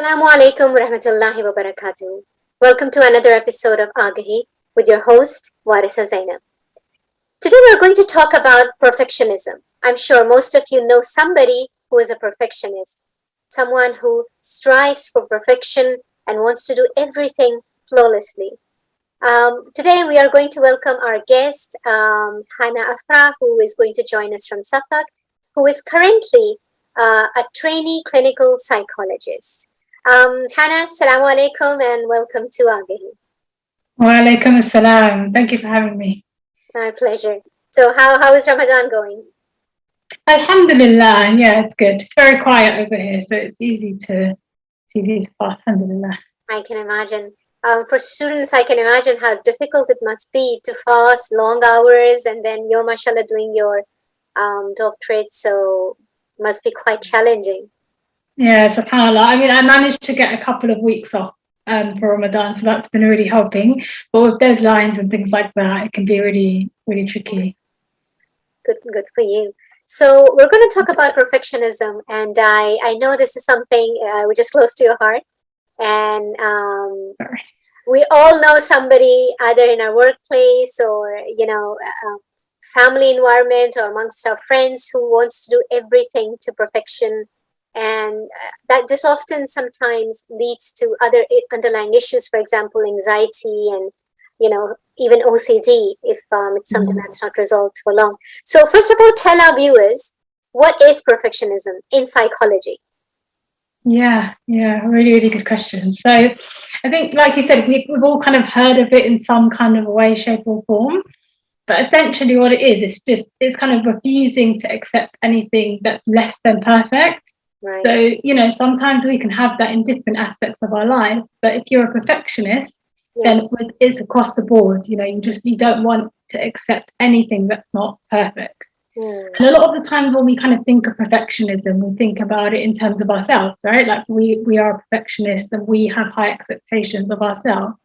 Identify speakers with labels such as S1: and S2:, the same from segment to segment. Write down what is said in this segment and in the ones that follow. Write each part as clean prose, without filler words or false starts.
S1: Assalamu alaikum wa rahmatullahi wa barakatuh. Welcome to another episode of Aaghai with your host, Warisa Zainab. Today we're going to talk about perfectionism. I'm sure most of you know somebody who is a perfectionist, someone who strives for perfection and wants to do everything flawlessly. Today we are going to welcome our guest, Hana Afra, who is going to join us from Suffolk, who is currently a trainee clinical psychologist. Hannah, assalamu alaikum and welcome to Aaghai.
S2: Wa alaikum assalam. Thank you for having me.
S1: My pleasure. So how is Ramadan going?
S2: Alhamdulillah, yeah, it's good. It's very quiet over here, so it's easy to fast, alhamdulillah.
S1: I can imagine. For students, I can imagine how difficult it must be to fast long hours, and then you're, mashallah, doing your doctorate, so it must be quite challenging.
S2: Yeah, subhanAllah. I mean, I managed to get a couple of weeks off for Ramadan, so that's been really helping. But with deadlines and things like that, it can be really, really tricky.
S1: Good for you. So we're going to talk about perfectionism, and I know this is something which is close to your heart. And we all know somebody either in our workplace or, family environment or amongst our friends who wants to do everything to perfection. And that this often sometimes leads to other underlying issues, for example, anxiety and, even OCD if it's something that's not resolved for long. So first of all, tell our viewers, what is perfectionism in psychology?
S2: Yeah, really, really good question. So I think, like you said, we've all kind of heard of it in some kind of way, shape or form. But essentially what it is, it's kind of refusing to accept anything that's less than perfect.
S1: Right.
S2: So, sometimes we can have that in different aspects of our life. But if you're a perfectionist, then it's across the board. You don't want to accept anything that's not perfect. And a lot of the time when we kind of think of perfectionism, we think about it in terms of ourselves, right? Like we are a perfectionist and we have high expectations of ourselves.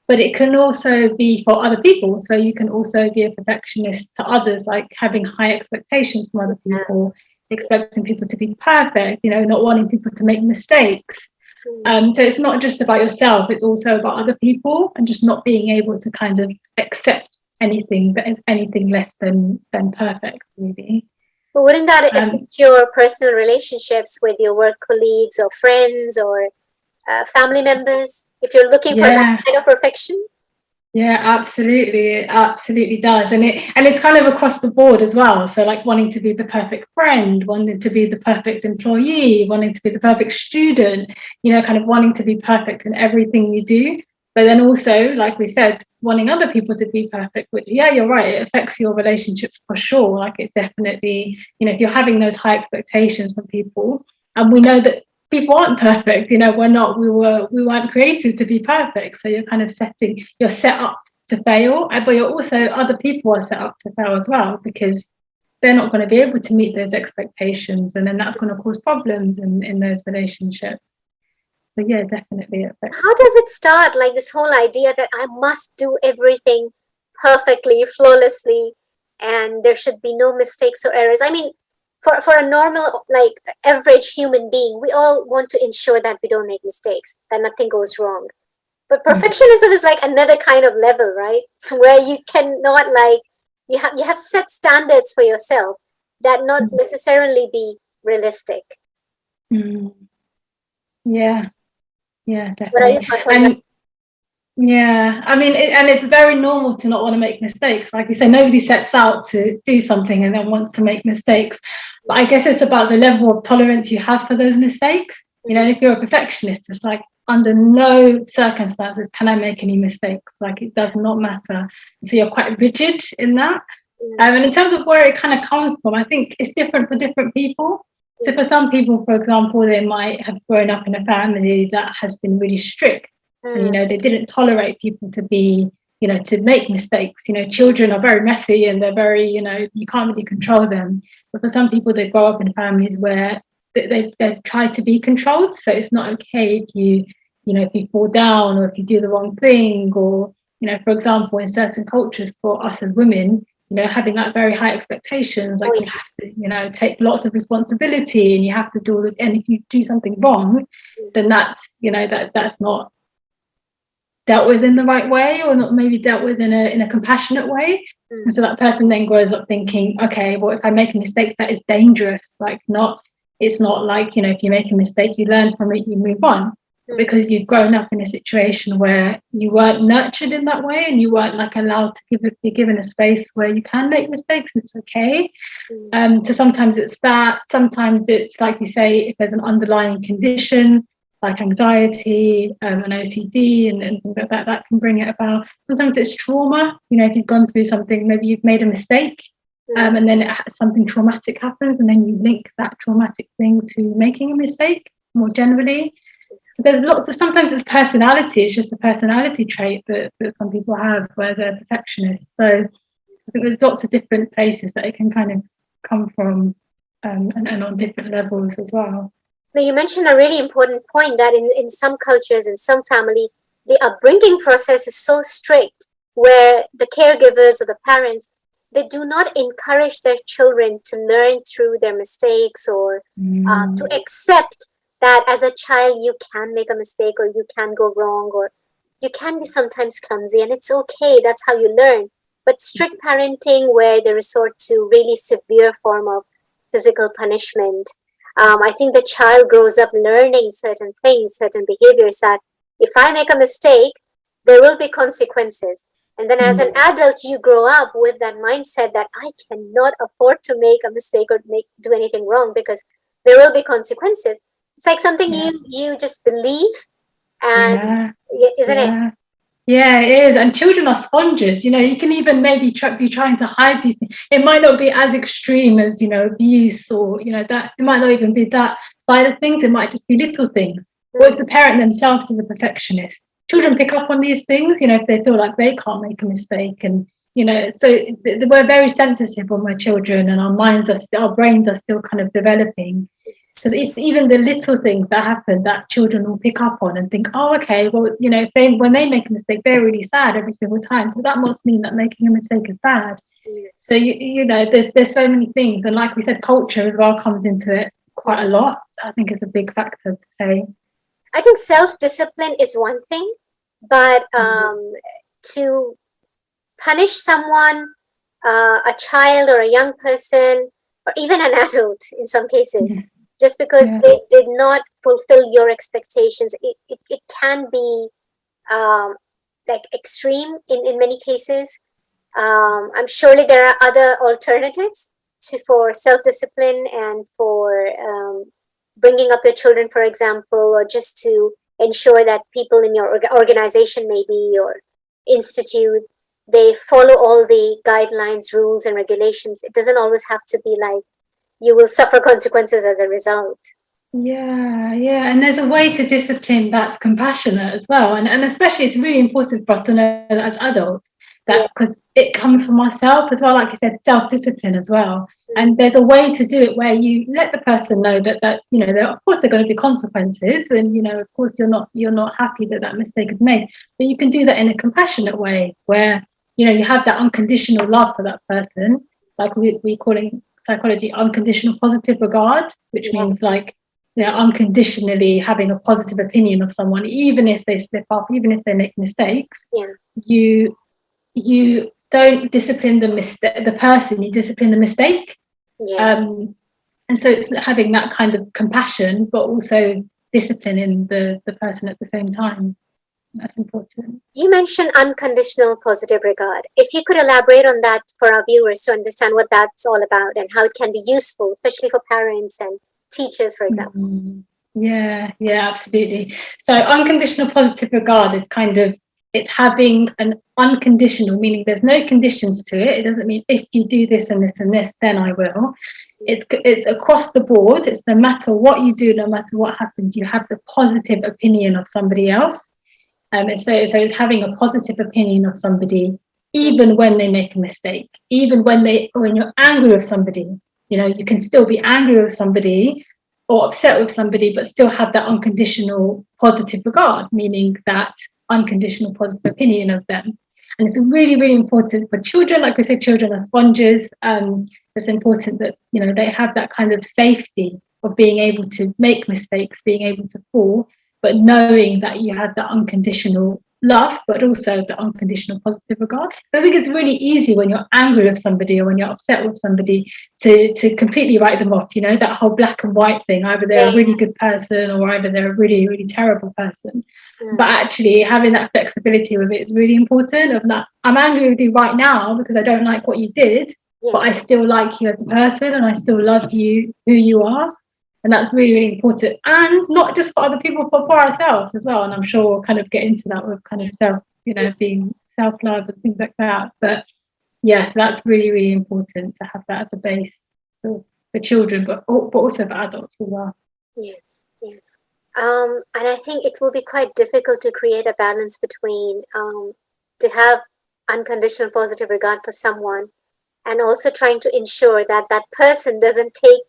S2: But it can also be for other people. So you can also be a perfectionist to others, like having high expectations from other people, expecting people to be perfect, not wanting people to make mistakes. So it's not just about yourself, it's also about other people and just not being able to kind of accept anything that is anything less than perfect, really.
S1: But wouldn't that affect your personal relationships with your work colleagues or friends or family members if you're looking for that kind of perfection?
S2: Yeah, absolutely. It absolutely does. And it's kind of across the board as well. So like wanting to be the perfect friend, wanting to be the perfect employee, wanting to be the perfect student, kind of wanting to be perfect in everything you do. But then also, like we said, wanting other people to be perfect. Which, yeah, you're right. It affects your relationships for sure. Like it definitely, if you're having those high expectations from people, and we know that people aren't perfect, we weren't created to be perfect. So you're kind of you're set up to fail, but you're also, other people are set up to fail as well, because they're not going to be able to meet those expectations. And then that's going to cause problems in those relationships. So yeah, definitely.
S1: How does it start? Like this whole idea that I must do everything perfectly, flawlessly, and there should be no mistakes or errors. I mean, for a normal, like average human being, we all want to ensure that we don't make mistakes, that nothing goes wrong. But perfectionism is like another kind of level, right? Where you cannot you have set standards for yourself that not necessarily be realistic.
S2: Yeah, definitely.
S1: What are your thoughts on that?
S2: Yeah, I mean, and it's very normal to not want to make mistakes. Like you say, nobody sets out to do something and then wants to make mistakes. But I guess it's about the level of tolerance you have for those mistakes. If you're a perfectionist, it's like, under no circumstances can I make any mistakes. Like, it does not matter. So you're quite rigid in that. And in terms of where it kind of comes from, I think it's different for different people. So for some people, for example, they might have grown up in a family that has been really strict. So, they didn't tolerate people to be, to make mistakes. Children are very messy and they're very, you can't really control them. But for some people, they grow up in families where they try to be controlled. So it's not okay if if you fall down or if you do the wrong thing, or, for example, in certain cultures for us as women, having that very high expectations, like you have to, take lots of responsibility, and you have to do it. And if you do something wrong, then that's, that's not dealt with in the right way, or not maybe dealt with in a compassionate way. And so that person then grows up thinking, okay, well, if I make a mistake, that is dangerous. It's not like, if you make a mistake, you learn from it, you move on. Because you've grown up in a situation where you weren't nurtured in that way, and you weren't allowed to be given a space where you can make mistakes. It's okay. So sometimes it's that. Sometimes it's like you say, if there's an underlying condition like anxiety, an OCD, and things like that, that can bring it about. Sometimes it's trauma. If you've gone through something, maybe you've made a mistake, and then something traumatic happens, and then you link that traumatic thing to making a mistake more generally. So there's lots of, sometimes it's personality, it's just a personality trait that some people have where they're perfectionists. So I think there's lots of different places that it can kind of come from, and on different levels as well.
S1: Now, you mentioned a really important point that in some cultures, in some family, the upbringing process is so strict where the caregivers or the parents, they do not encourage their children to learn through their mistakes, or to accept that as a child you can make a mistake, or you can go wrong, or you can be sometimes clumsy, and it's okay, that's how you learn. But strict parenting where they resort to really severe form of physical punishment, I think the child grows up learning certain things, certain behaviors, that if I make a mistake, there will be consequences. And then as an adult, you grow up with that mindset that I cannot afford to make a mistake or do anything wrong, because there will be consequences. It's like something you just believe, and isn't it?
S2: Yeah, it is. And children are sponges. You can even maybe be trying to hide these things. It might not be as extreme as, abuse, or, that it might not even be that side of things. It might just be little things. Or if the parent themselves is a perfectionist, children pick up on these things, if they feel like they can't make a mistake. And, so we're very sensitive on my children, and our brains are still kind of developing. So it's even the little things that happen that children will pick up on and think, oh, okay, well, when they make a mistake, they're really sad every single time. Well, that must mean that making a mistake is bad. Yes. So, there's so many things. And like we said, culture as well comes into it quite a lot. I think it's a big factor to play.
S1: I think self-discipline is one thing, but to punish someone, a child or a young person, or even an adult in some cases, just because they did not fulfill your expectations, it can be like extreme in many cases. I'm surely there are other alternatives for self-discipline and for bringing up your children, for example, or just to ensure that people in your organization, maybe, or institute, they follow all the guidelines, rules, and regulations. It doesn't always have to be like you will suffer consequences as a result.
S2: Yeah. And there's a way to discipline that's compassionate as well. And especially it's really important for us to know that as adults, that because it comes from ourselves as well, like you said, self-discipline as well. And there's a way to do it where you let the person know that of course there are going to be consequences, and of course you're not happy that mistake is made, but you can do that in a compassionate way where you have that unconditional love for that person, like we call in psychology unconditional positive regard, which means unconditionally having a positive opinion of someone, even if they slip up, even if they make mistakes. You don't discipline the person, you discipline the mistake. And so it's having that kind of compassion, but also disciplining the person at the same time. That's important.
S1: You mentioned unconditional positive regard. If you could elaborate on that for our viewers to understand what that's all about and how it can be useful, especially for parents and teachers, for example.
S2: Yeah, absolutely. So unconditional positive regard is it's having an unconditional, meaning there's no conditions to it. It doesn't mean if you do this and this and this, then I will. It's across the board. It's no matter what you do, no matter what happens, you have the positive opinion of somebody else. So it's having a positive opinion of somebody, even when they make a mistake, even when you're angry with somebody. You can still be angry with somebody or upset with somebody, but still have that unconditional positive regard, meaning that unconditional positive opinion of them. And it's really, really important for children. Like we say, children are sponges. It's important that, they have that kind of safety of being able to make mistakes, being able to fall, but knowing that you have that unconditional love, but also the unconditional positive regard. I think it's really easy when you're angry with somebody or when you're upset with somebody to completely write them off, that whole black and white thing. Either they're a really good person or either they're a really, really terrible person. But actually having that flexibility with it is really important. Of that, I'm angry with you right now because I don't like what you did, but I still like you as a person and I still love you who you are. And that's really, really important. And not just for other people, but for ourselves as well. And I'm sure we'll kind of get into that with kind of self, being self-love and things like that. But yes, so that's really, really important to have that as a base for children, but also for adults as well.
S1: Yes. And I think it will be quite difficult to create a balance between to have unconditional positive regard for someone and also trying to ensure that that person doesn't take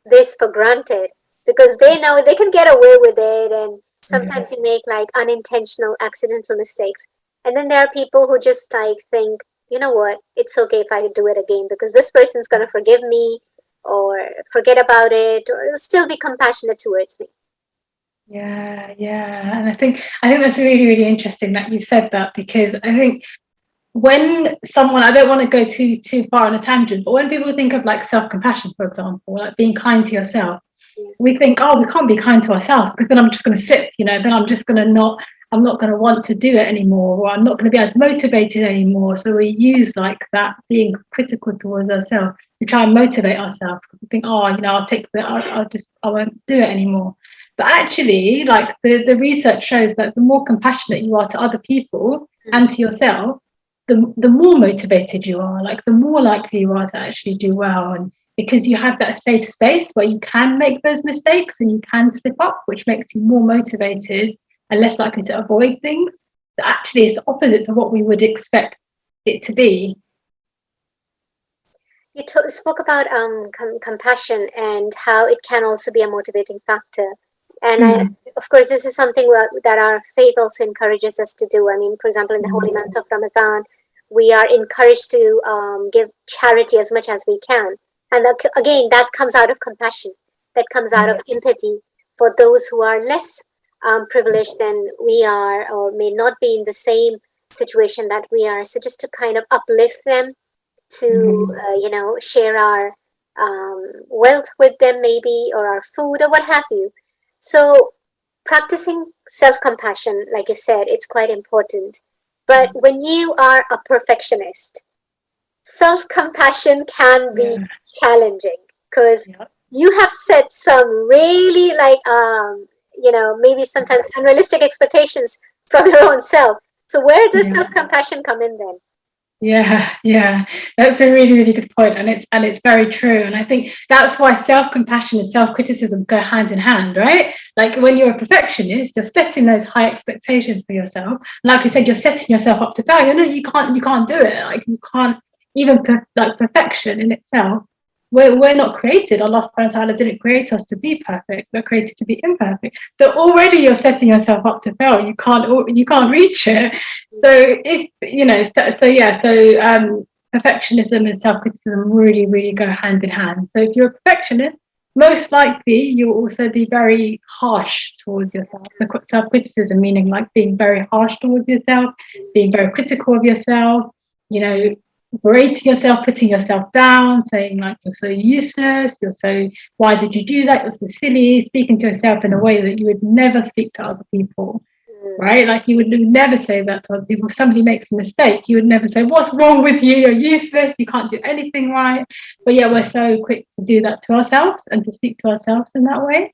S1: this for granted, because they know they can get away with it, and sometimes you make like unintentional accidental mistakes, and then there are people who just like think, you know what, it's okay if I do it again because this person's going to forgive me or forget about it or still be compassionate towards me.
S2: Yeah, and I think that's really, really interesting that you said that, because I think when someone, I don't want to go too far on a tangent, but when people think of like self-compassion, for example, like being kind to yourself, we think, oh, we can't be kind to ourselves because then I'm just going to slip, then I'm just going to I'm not going to want to do it anymore, or I'm not going to be as motivated anymore. So we use like that being critical towards ourselves to try and motivate ourselves, because we think, oh, I'll take the, I won't do it anymore. But actually, like the research shows that the more compassionate you are to other people and to yourself, the more motivated you are, like the more likely you are to actually do well. And because you have that safe space where you can make those mistakes and you can slip up, which makes you more motivated and less likely to avoid things. So actually, it's the opposite to what we would expect it to be.
S1: You spoke about compassion and how it can also be a motivating factor. And of course, this is something that our faith also encourages us to do. I mean, for example, in the holy month of Ramadan, we are encouraged to give charity as much as we can. And again, that comes out of compassion, that comes out of empathy for those who are less privileged than we are, or may not be in the same situation that we are. So just to kind of uplift them, to share our wealth with them, maybe, or our food, or what have you. So practicing self-compassion, like you said, it's quite important. But when you are a perfectionist, self-compassion can be challenging, because you have set some really maybe sometimes unrealistic expectations from your own self. So where does self-compassion come in then?
S2: Yeah, that's a really, really good point, and it's very true. And I think that's why self-compassion and self-criticism go hand in hand, right? Like when you're a perfectionist, you're setting those high expectations for yourself. Like I said, you're setting yourself up to failure. No, you can't do it. Like you can't even like perfection in itself. We're not created. Allah subhanahu wa ta'ala didn't create us to be perfect. We're created to be imperfect. So already you're setting yourself up to fail. You can't reach it. So if perfectionism and self-criticism really, really go hand in hand. So if you're a perfectionist, most likely you'll also be very harsh towards yourself. So self-criticism meaning like being very harsh towards yourself, being very critical of yourself, berating yourself, putting yourself down, saying like you're so useless, why did you do that, you're so silly, speaking to yourself in a way that you would never speak to other people, right? Like you would never say that to other people. If somebody makes a mistake, you would never say, what's wrong with you, you're useless, you can't do anything right. But yeah, we're so quick to do that to ourselves and to speak to ourselves in that way.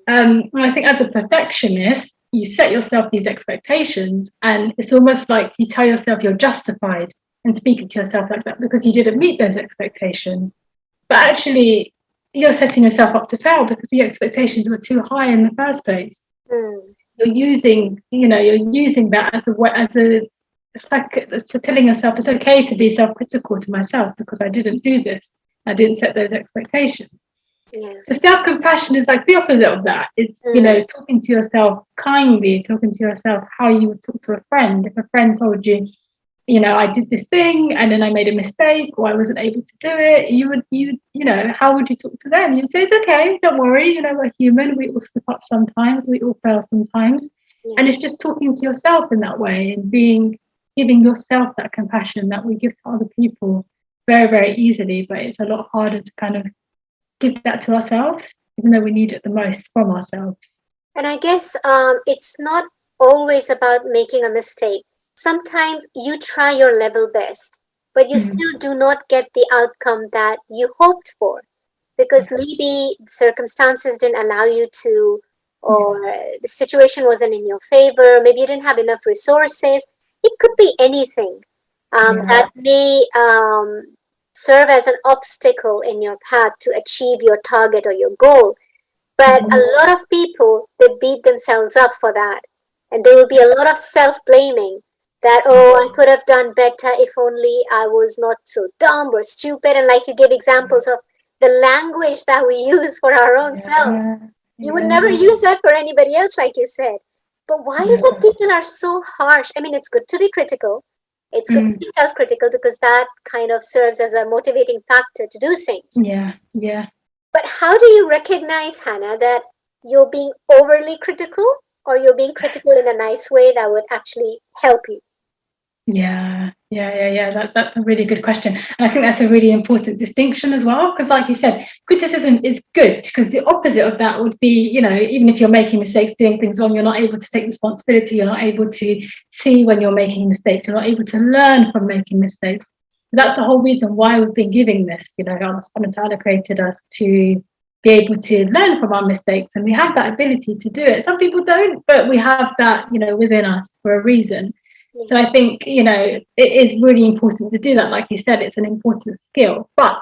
S2: And I think as a perfectionist, you set yourself these expectations, and it's almost like you tell yourself you're justified and speaking to yourself like that because you didn't meet those expectations. But actually, you're setting yourself up to fail because the expectations were too high in the first place. You're using that it's like telling yourself it's okay to be self-critical to myself because I didn't do this. I didn't set those expectations. So self-compassion is like the opposite of that. It's, talking to yourself kindly, talking to yourself how you would talk to a friend. If a friend told you, I did this thing and then I made a mistake or I wasn't able to do it, how would you talk to them? You'd say, it's okay, don't worry, we're human, we all slip up sometimes, we all fail sometimes.
S1: Yeah.
S2: And it's just talking to yourself in that way and giving yourself that compassion that we give to other people very, very easily, but it's a lot harder to kind of give that to ourselves, even though we need it the most from ourselves.
S1: And I guess it's not always about making a mistake. Sometimes you try your level best, but you still do not get the outcome that you hoped for because maybe circumstances didn't allow you to, or the situation wasn't in your favor. Maybe you didn't have enough resources. It could be anything that may serve as an obstacle in your path to achieve your target or your goal. But a lot of people, they beat themselves up for that. And there will be a lot of self-blaming that, oh, I could have done better if only I was not so dumb or stupid. And like you gave examples of the language that we use for our own self. You would never use that for anybody else, like you said. But why is it people are so harsh? I mean, it's good to be critical. It's good to be self-critical because that kind of serves as a motivating factor to do things.
S2: Yeah.
S1: But how do you recognize, Hannah, that you're being overly critical or you're being critical in a nice way that would actually help you?
S2: Yeah. That's a really good question. And I think that's a really important distinction as well. Because like you said, criticism is good because the opposite of that would be, even if you're making mistakes, doing things wrong, you're not able to take responsibility, you're not able to see when you're making mistakes, you're not able to learn from making mistakes. That's the whole reason why we've been giving this, Allah subhanahu wa ta'ala created us to be able to learn from our mistakes, and we have that ability to do it. Some people don't, but we have that, within us for a reason. So I think, it is really important to do that. Like you said, it's an important skill. But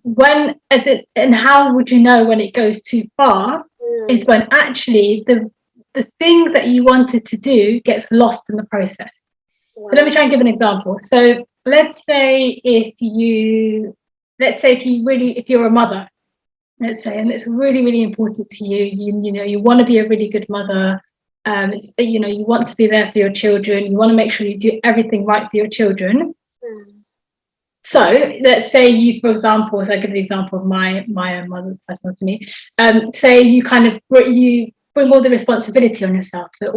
S2: and how would you know when it goes too far is when actually the thing that you wanted to do gets lost in the process. So let me try and give an example. So let's say if you're a mother, let's say, and it's really, really important to you, you want to be a really good mother. You want to be there for your children. You want to make sure you do everything right for your children. So let's say you, for example, if I give the example of my mother's personal to me, say you kind of you bring all the responsibility on yourself. So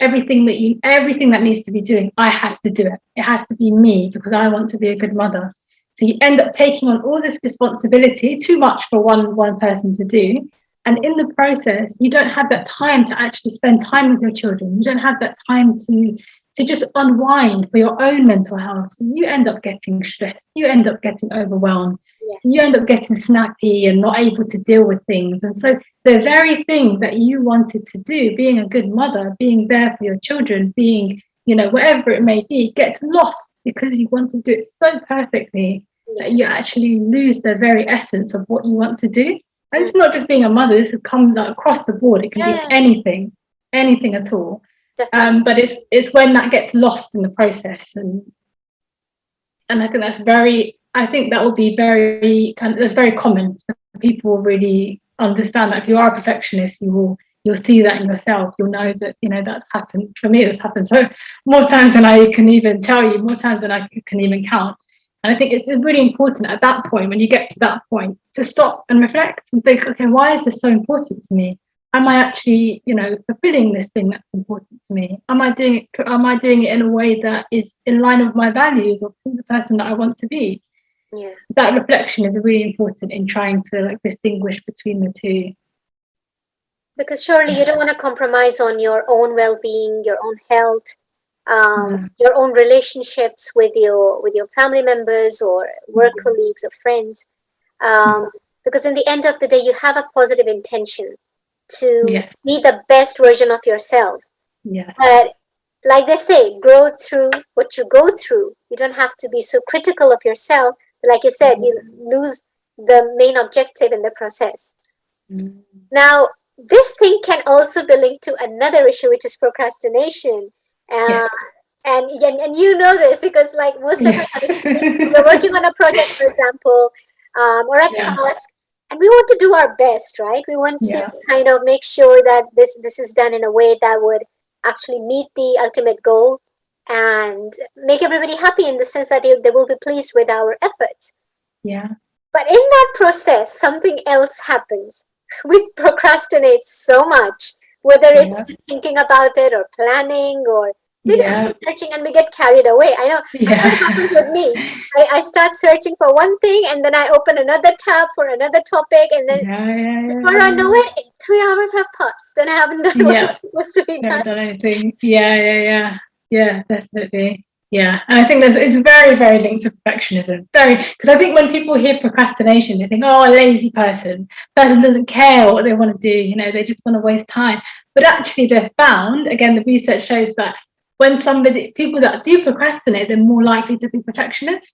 S2: everything that needs to be doing, I have to do it. It has to be me because I want to be a good mother. So you end up taking on all this responsibility, too much for one person to do. And in the process, you don't have that time to actually spend time with your children. You don't have that time to just unwind for your own mental health. So you end up getting stressed. You end up getting overwhelmed. You end up getting snappy and not able to deal with things. And so the very thing that you wanted to do, being a good mother, being there for your children, being, whatever it may be, gets lost because you want to do it so perfectly that you actually lose the very essence of what you want to do. And it's not just being a mother, this comes across the board. It can be anything at all. But it's when that gets lost in the process. And I think that will be that's very common. So people will really understand that if you are a perfectionist, you'll see that in yourself. You'll know that, that's happened. For me, it's happened so more times than I can even tell you, more times than I can even count. And I think it's really important at that point, when you get to that point, to stop and reflect and think, okay, why is this so important to me? Am I actually, fulfilling this thing that's important to me? Am I doing it in a way that is in line with my values or the person that I want to be?
S1: Yeah.
S2: That reflection is really important in trying to distinguish between the two.
S1: Because surely you don't want to compromise on your own well-being, your own health, your own relationships with your family members or work colleagues or friends. Because in the end of the day, you have a positive intention to be the best version of yourself. But like they say, grow through what you go through. You don't have to be so critical of yourself. Like you said, you lose the main objective in the process. Now, this thing can also be linked to another issue, which is procrastination. And you know this because like most of us have experienced, we're working on a project, for example, or a task, and we want to do our best, right? We want to kind of make sure that this is done in a way that would actually meet the ultimate goal. and make everybody happy in the sense that they will be pleased with our efforts.
S2: Yeah.
S1: But in that process, something else happens. We procrastinate so much, whether it's
S2: Yeah.
S1: just thinking about it or planning or maybe
S2: Yeah.
S1: researching, and we get carried away. I know it happens with
S2: Yeah.
S1: me. I start searching for one thing and then I open another tab for another topic, and then
S2: Yeah. Yeah.
S1: before I know it, 3 hours have passed and I haven't done what was
S2: Yeah.
S1: supposed to be
S2: You
S1: done.
S2: haven't done anything. Yeah, definitely. Yeah, and I think it's very, very linked to perfectionism. Very, because I think when people hear procrastination, they think, oh, a lazy person doesn't care what they want to do. They just want to waste time. But actually, they've found, again, the research shows that when people that do procrastinate, they're more likely to be perfectionists.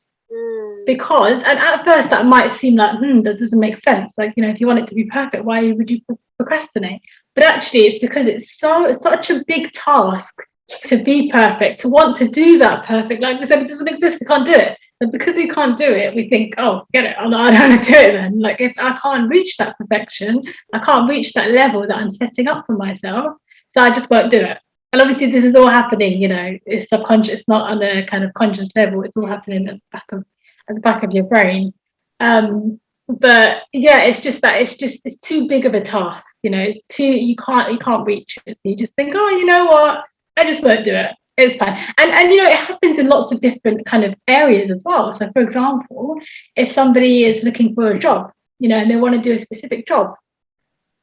S2: Because, and at first that might seem like, that doesn't make sense. Like, if you want it to be perfect, why would you procrastinate? But actually, it's because it's such a big task to be perfect, to want to do that perfect. Like we said, it doesn't exist, we can't do it. And because we can't do it, we think, oh, get it, I don't want to do it then. Like, if I can't reach that perfection, I can't reach that level that I'm setting up for myself, so I just won't do it. And obviously this is all happening, it's subconscious, not on a kind of conscious level. It's all happening at the back of your brain. But yeah, it's just that it's too big of a task. It's too, you can't reach it. So you just think, oh, you know what? I just won't do it. It's fine. And it happens in lots of different kind of areas as well. So for example, if somebody is looking for a job, and they want to do a specific job,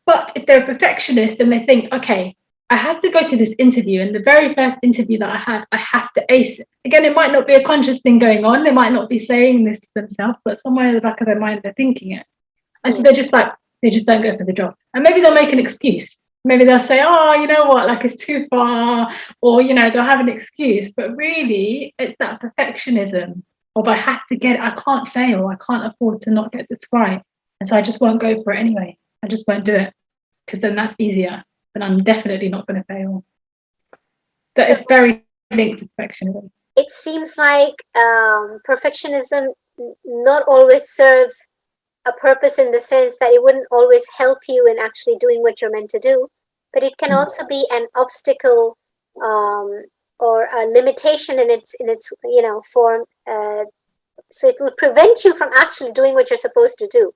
S2: but if they're a perfectionist and they think, okay, I have to go to this interview, and the very first interview that I have to ace it. Again, it might not be a conscious thing going on. They might not be saying this to themselves, but somewhere in the back of their mind, they're thinking it. And so they just don't go for the job. And maybe they'll make an excuse. Maybe they'll say, oh, you know what, like it's too far, or, they'll have an excuse. But really, it's that perfectionism of I have to get it. I can't fail. I can't afford to not get this right. And so I just won't go for it anyway. I just won't do it because then that's easier. But I'm definitely not going to fail. That is very linked to perfectionism.
S1: It seems like perfectionism not always serves a purpose in the sense that it wouldn't always help you in actually doing what you're meant to do, but it can also be an obstacle or a limitation in its form. So it will prevent you from actually doing what you're supposed to do.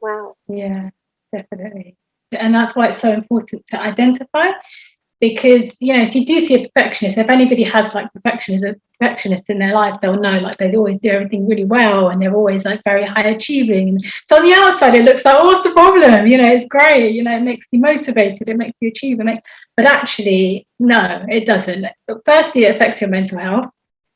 S1: Wow.
S2: Yeah, definitely. And that's why it's so important to identify, because if you do see a perfectionist, if anybody has like perfectionists in their life, they'll know like they always do everything really well and they're always like very high achieving. So on the outside it looks like, oh, what's the problem? It's great, it makes you motivated, it makes you achieve, but actually no, it doesn't. But firstly, it affects your mental health.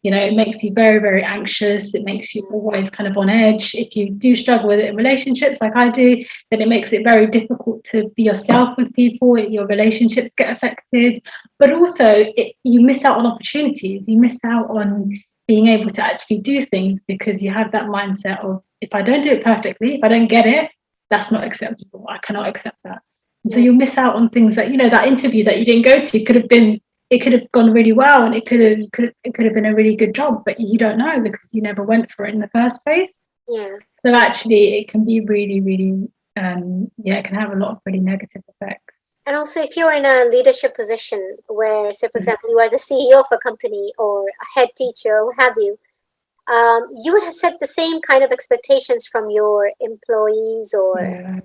S2: It makes you very, very anxious. It makes you always kind of on edge. If you do struggle with it in relationships like I do, then it makes it very difficult to be yourself with people. Your relationships get affected. But also, you miss out on opportunities. You miss out on being able to actually do things because you have that mindset of, if I don't do it perfectly, if I don't get it, that's not acceptable. I cannot accept that. And so you'll miss out on things that, that interview that you didn't go to it could have gone really well, and it could have been a really good job, but you don't know because you never went for it in the first place.
S1: Yeah.
S2: So actually, it can be really, really, it can have a lot of really negative effects.
S1: And also, if you're in a leadership position where, say, for example, you are the CEO of a company or a head teacher or what have you, you would have set the same kind of expectations from your employees or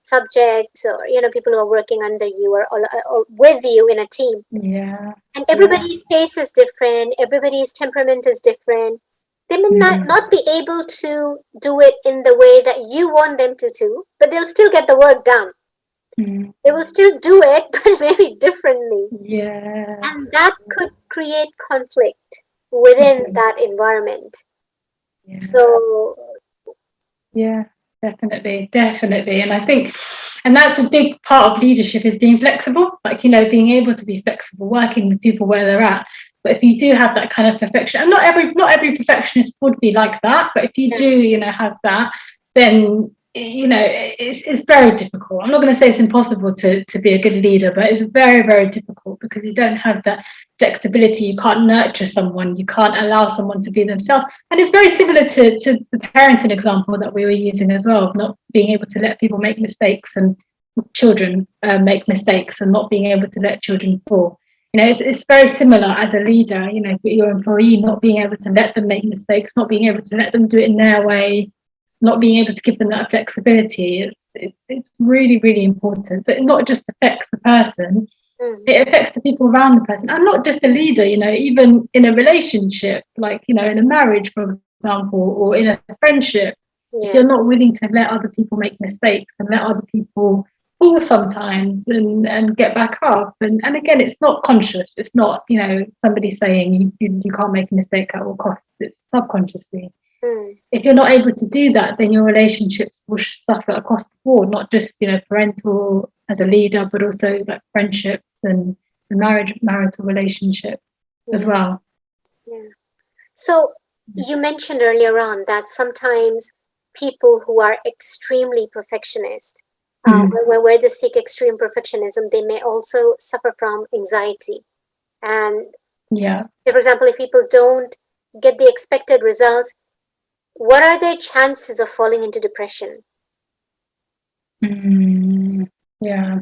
S1: subjects, or people who are working under you or with you in a team.
S2: Yeah.
S1: And everybody's pace is different. Everybody's temperament is different. They may not be able to do it in the way that you want them to do, but they'll still get the work done. They will still do it, but maybe differently.
S2: Yeah.
S1: And that could create conflict within that environment.
S2: Yeah.
S1: So
S2: yeah, definitely. And I think, and that's a big part of leadership, is being flexible, like, being able to be flexible, working with people where they're at. But if you do have that kind of perfection, and not every perfectionist would be like that, but if you do, have that, then it's very difficult. I'm not going to say it's impossible to be a good leader, but it's very, very difficult because you don't have that flexibility. You can't nurture someone. You can't allow someone to be themselves. And it's very similar to the parenting example that we were using as well, not being able to let people make mistakes and children make mistakes, and not being able to let children fall. it's very similar as a leader, your employee, not being able to let them make mistakes, not being able to let them do it in their way, not being able to give them that flexibility. It's really, really important. So it not just affects the person, it affects the people around the person, and not just the leader, even in a relationship, like, in a marriage, for example, or in a friendship. If you're not willing to let other people make mistakes and let other people fall sometimes and get back up, and again, it's not conscious, it's not, somebody saying you can't make a mistake at all costs, it's subconsciously. If you're not able to do that, then your relationships will suffer across the board, not just, parental as a leader, but also like friendships and marital relationships as well.
S1: Yeah. So you mentioned earlier on that sometimes people who are extremely perfectionist, where they seek extreme perfectionism, they may also suffer from anxiety. And for example, if people don't get the expected results, what are their chances of falling into depression?
S2: Yeah.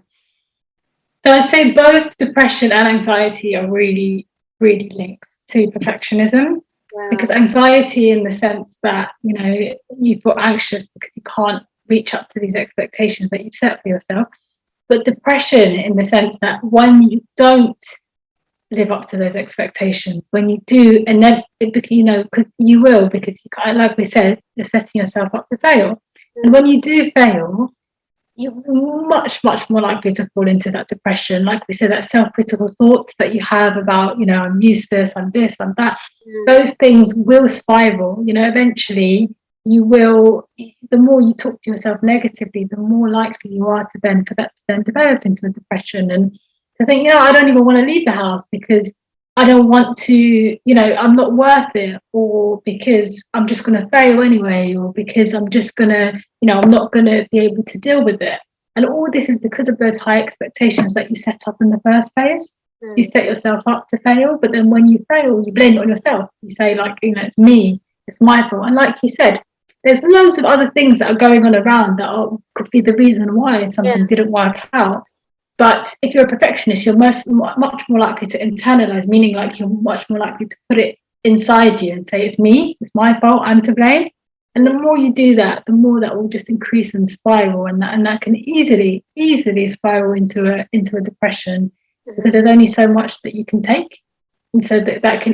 S2: So I'd say both depression and anxiety are really, really linked to perfectionism.
S1: Wow.
S2: Because anxiety, in the sense that, you feel anxious because you can't reach up to these expectations that you've set for yourself. But depression, in the sense that when you don't live up to those expectations, when you do, and then because you will, because you, like we said, you're setting yourself up to fail. And when you do fail, you're much, much more likely to fall into that depression. Like we said, that self-critical thoughts that you have about, I'm useless, I'm this, I'm that. Those things will spiral. Eventually you will, the more you talk to yourself negatively, the more likely you are for that to then develop into a depression. And to think, I don't even want to leave the house because I don't want to, I'm not worth it, or because I'm just going to fail anyway, or because I'm just going to, I'm not going to be able to deal with it. And all this is because of those high expectations that you set up in the first place. You set yourself up to fail, but then when you fail, you blame it on yourself. You say, like, it's me, it's my fault. And like you said, there's loads of other things that are going on around that could be the reason why something didn't work out. But if you're a perfectionist, you're much more likely to internalize, meaning like you're much more likely to put it inside you and say, it's me, it's my fault, I'm to blame. And the more you do that, the more that will just increase and spiral, and that can easily spiral into a depression, because there's only so much that you can take. And so that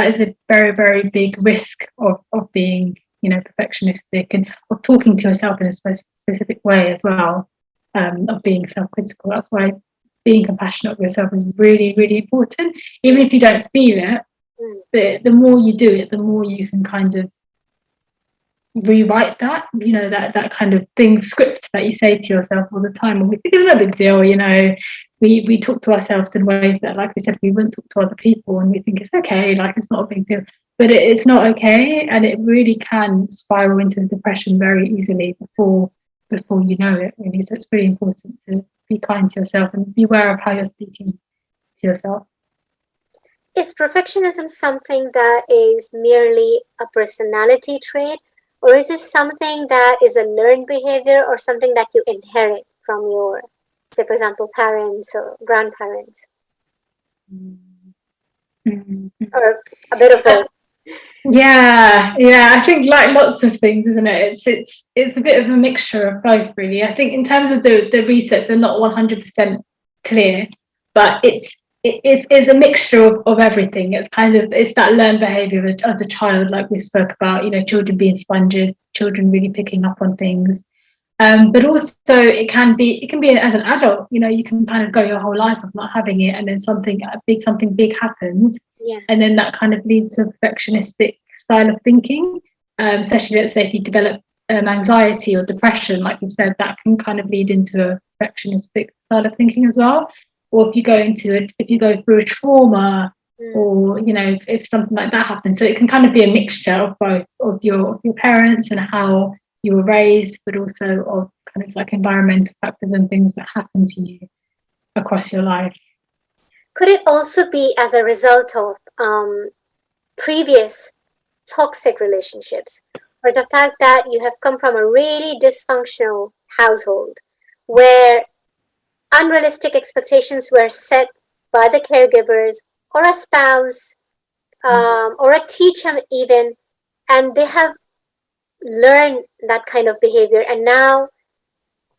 S2: is a very, very big risk of being, perfectionistic, and of talking to yourself in a specific way as well. Of being self-critical. That's why being compassionate with yourself is really, really important. Even if you don't feel it, the more you do it, the more you can kind of rewrite that, that kind of script that you say to yourself all the time. And we think it's no big deal, we talk to ourselves in ways that, like we said, we wouldn't talk to other people, and we think it's okay, like it's not a big deal. But it's not okay, and it really can spiral into depression very easily before you know it, really. So it's really important to be kind to yourself and be aware of how you're speaking to yourself.
S1: Is perfectionism something that is merely a personality trait, or is this something that is a learned behavior, or something that you inherit from your, say, for example, parents or grandparents? Or a bit of both?
S2: Yeah, I think like lots of things, isn't it? It's a bit of a mixture of both, really. I think in terms of the research, they're not 100% clear, but it's a mixture of everything. It's that learned behavior as a child, like we spoke about, children being sponges, children really picking up on things. But also it can be as an adult, you can kind of go your whole life of not having it, and then something big happens, and then that kind of leads to a perfectionistic style of thinking. Especially, let's say, if you develop anxiety or depression, like you said, that can kind of lead into a perfectionistic style of thinking as well. Or if you go through a trauma, or if something like that happens, so it can kind of be a mixture of both, of your parents and how you were raised, but also of kind of like environmental factors and things that happen to you across your life.
S1: Could it also be as a result of previous toxic relationships, or the fact that you have come from a really dysfunctional household where unrealistic expectations were set by the caregivers or a spouse, or a teacher even, and they have learned that kind of behavior. And now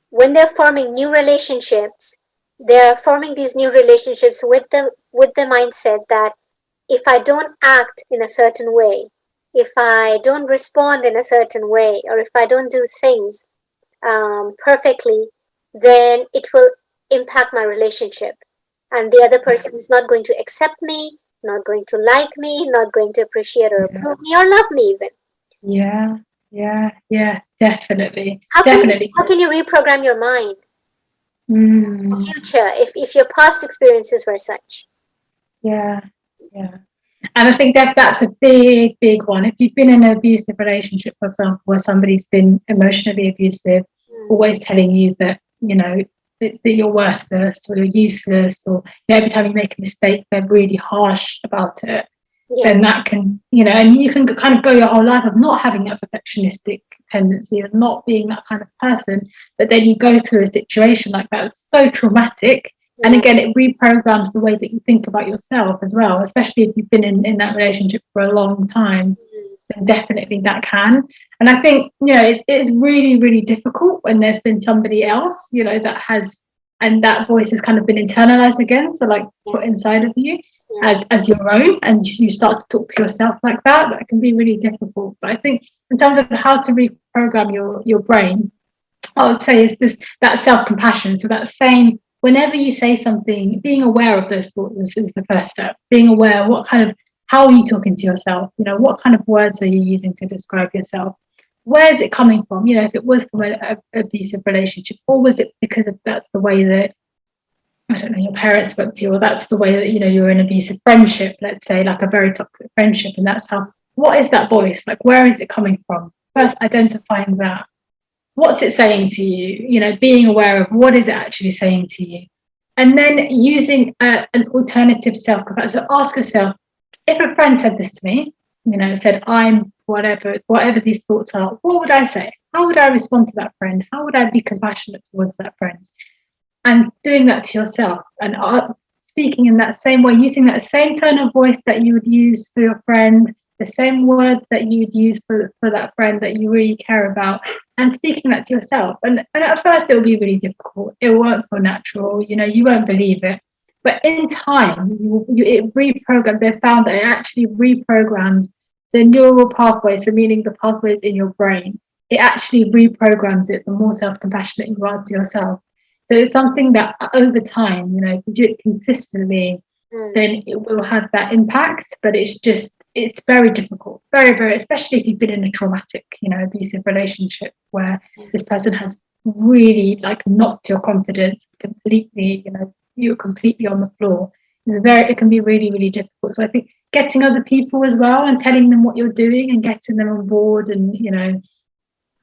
S1: when they're forming new relationships, they're forming these new relationships with the mindset that if I don't act in a certain way, if I don't respond in a certain way, or if I don't do things perfectly, then it will impact my relationship. And the other person is not going to accept me, not going to like me, not going to appreciate or approve me or love me even.
S2: Yeah, definitely.
S1: How can you reprogram your mind for
S2: Mm,
S1: future if your past experiences were such?
S2: yeah. And I think that's a big one. If you've been in an abusive relationship, for example, where somebody's been emotionally abusive, always telling you that, that you're worthless or you're useless, or every time you make a mistake, they're really harsh about it, then that can, and you can kind of go your whole life of not having that perfectionistic tendency, of not being that kind of person, but then you go through a situation like that, it's so traumatic. And again, it reprograms the way that you think about yourself as well, especially if you've been in that relationship for a long time, then definitely that can. And I think, it's really, really difficult when there's been somebody else, that has, and that voice has kind of been internalized again, so like put inside of you as your own, and you start to talk to yourself like that can be really difficult. But I think in terms of how to reprogram your brain, I would say is that self-compassion. So that saying, whenever you say something, being aware of those thoughts is the first step. Being aware how are you talking to yourself? What kind of words are you using to describe yourself? Where is it coming from? If it was from an abusive relationship, or was it because that's the way that, I don't know, your parents spoke to you, or that's the way that, you're in an abusive friendship, let's say, like a very toxic friendship, and what is that voice? Like, where is it coming from? First, identifying that. What's it saying to you? Being aware of what is it actually saying to you. And then using an alternative self-compassion. So ask yourself, if a friend said this to me, said, I'm whatever these thoughts are, what would I say? How would I respond to that friend? How would I be compassionate towards that friend? And doing that to yourself, and speaking in that same way, using that same tone of voice that you would use for your friend, the same words that you would use for that friend that you really care about, and speaking that to yourself. And at first it will be really difficult. It won't feel natural. You won't believe it. But in time, it reprograms. They've found that it actually reprograms the neural pathways, so meaning the pathways in your brain. It actually reprograms it the more self-compassionate you are to yourself. So it's something that over time, if you do it consistently, then it will have that impact. But it's very difficult, very, very, especially if you've been in a traumatic, abusive relationship where this person has really knocked your confidence completely, you're completely on the floor. It can be really, really difficult. So I think getting other people as well and telling them what you're doing and getting them on board, and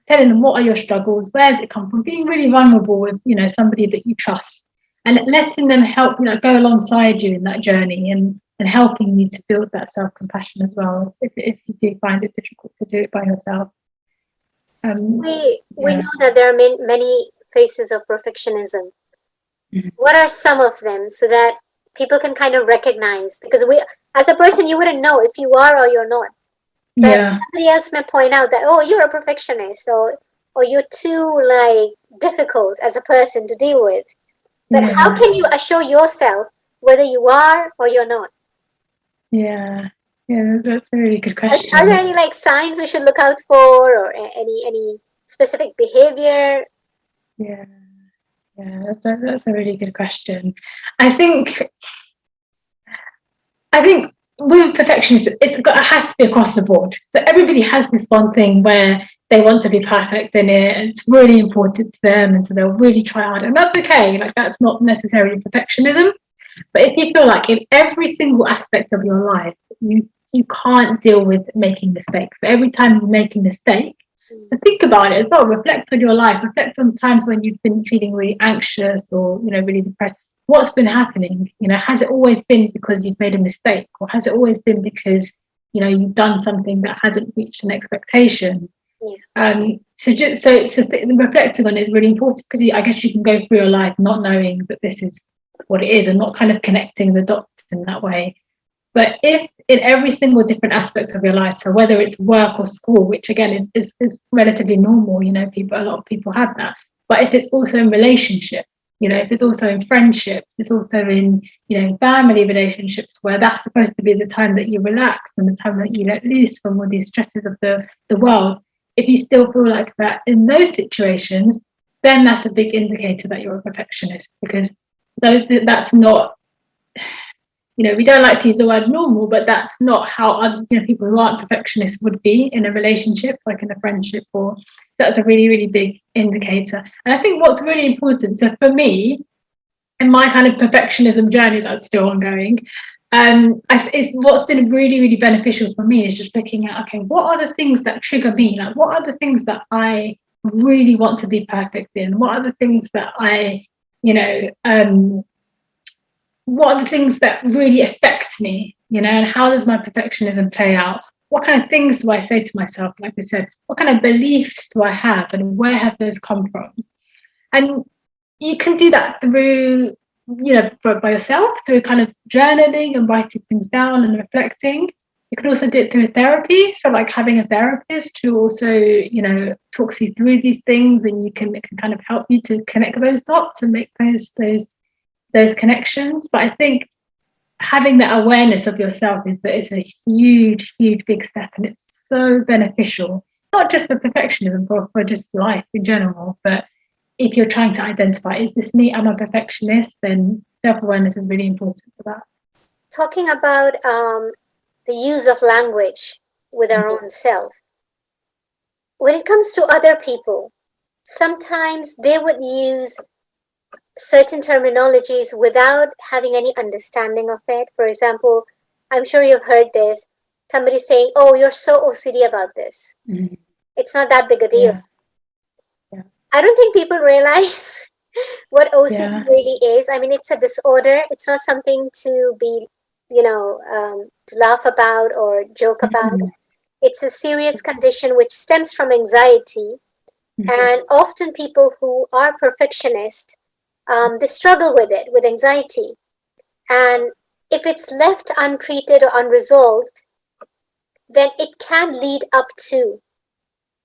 S2: telling them what are your struggles, where does it come from, being really vulnerable with somebody that you trust, and letting them help go alongside you in that journey, and helping you to build that self-compassion as well, if you do find it difficult to do it by yourself.
S1: We know that there are many faces of perfectionism. What are some of them, so that people can kind of recognize? Because as a person, you wouldn't know if you are or you're not. But somebody else may point out that, oh, you're a perfectionist, or you're too difficult as a person to deal with. But how can you assure yourself whether you are or you're not?
S2: Yeah, that's a really good question.
S1: Are there any signs we should look out for, or any specific behavior?
S2: Yeah, that's a really good question. I think with perfectionists, it has to be across the board. So everybody has this one thing where they want to be perfect in it, and it's really important to them, and so they'll really try hard, and that's okay. That's not necessarily perfectionism. But if you feel like in every single aspect of your life, you can't deal with making mistakes. So every time you make a mistake, so think about it as well. Reflect on your life. Reflect on times when you've been feeling really anxious or really depressed. What's been happening? Has it always been because you've made a mistake, or has it always been because you've done something that hasn't reached an expectation? So reflecting on it is really important, because I guess you can go through your life not knowing that this is what it is, and not kind of connecting the dots in that way. But if in every single different aspect of your life, so whether it's work or school, which again is relatively normal, you know, a lot of people have that. But if it's also in relationships, you know, if it's also in friendships, it's also in, you know, family relationships, where that's supposed to be the time that you relax and the time that you let loose from all these stresses of the world. If you still feel like that in those situations, then that's a big indicator that you're a perfectionist, because that's not, you know, we don't like to use the word normal, but that's not how other, you know, people who aren't perfectionists would be in a relationship, like in a friendship, or that's a really, really big indicator. And I think what's really important, so for me, in my kind of perfectionism journey that's still ongoing, it's what's been really, really beneficial for me is just looking at, okay, what are the things that trigger me? Like, what are the things that I really want to be perfect in? What are the things that I, you know, what are the things that really affect me, you know, and how does my perfectionism play out? What kind of things do I say to myself? Like I said, what kind of beliefs do I have, and where have those come from? And you can do that through, you know, by yourself, through kind of journaling and writing things down and reflecting. You can also do it through therapy. So like having a therapist who also, you know, talks you through these things, and it can kind of help you to connect those dots and make those connections. But I think having that awareness of yourself is a huge, huge, big step, and it's so beneficial, not just for perfectionism, but for just life in general. But if you're trying to identify, is this me? I'm a perfectionist, then self-awareness is really important for that.
S1: Talking about the use of language with our own self. When it comes to other people, sometimes they would use certain terminologies without having any understanding of it. For example, I'm sure you've heard this, somebody saying, oh, you're so OCD about this.
S2: Mm-hmm.
S1: It's not that big a deal.
S2: Yeah. Yeah.
S1: I don't think people realize what OCD
S2: Yeah.
S1: really is. I mean, it's a disorder. It's not something to be, you know, to laugh about or joke about.
S2: Mm-hmm.
S1: It's a serious condition which stems from anxiety.
S2: Mm-hmm.
S1: And often people who are perfectionists, they struggle with it, with anxiety. And if it's left untreated or unresolved, then it can lead up to